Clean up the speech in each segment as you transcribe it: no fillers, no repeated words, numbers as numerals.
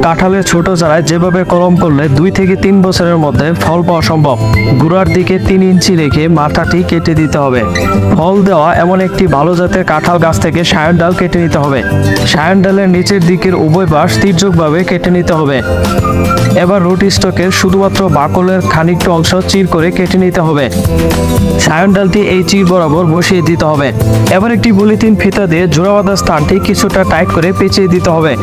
কাঁঠালের ছোট চারায় যেভাবে কলম করলে 2 থেকে 3 বছরের মধ্যে ফল পাওয়া সম্ভব। গোড়ার দিকে 3 ইঞ্চি রেখে মাথাটি কেটে দিতে হবে। ফল দেওয়া এমন একটি ভালো জাতের কাঁঠাল গাছ থেকে সায়ন ডাল কেটে নিতে হবে। সায়ন ডালের নিচের দিকের উভয় পাশ তির্যকভাবে কেটে নিতে হবে। এবার রুট স্টকের শুধুমাত্র বাকলের খানিকটা অংশ চির করে কেটে নিতে হবে। সায়ন ডালটি এই চির বরাবর বসিয়ে দিতে হবে। এবার একটি পলিথিন ফিতা দিয়ে জোড়া বাঁধা স্থানটি কিছুটা টাইট করে পেঁচিয়ে দিতে হবে।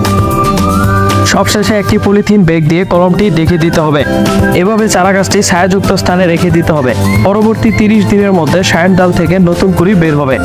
সবশেষে একটি পলিথিন ব্যাগ দিয়ে কলমটি ঢেকে দিতে হবে। এভাবে চারা গাছটি ছায়াযুক্ত স্থানে রেখে দিতে হবে। পরবর্তী 30 দিনের মধ্যে সায়ন ডাল থেকে নতুন কুড়ি বের হবে।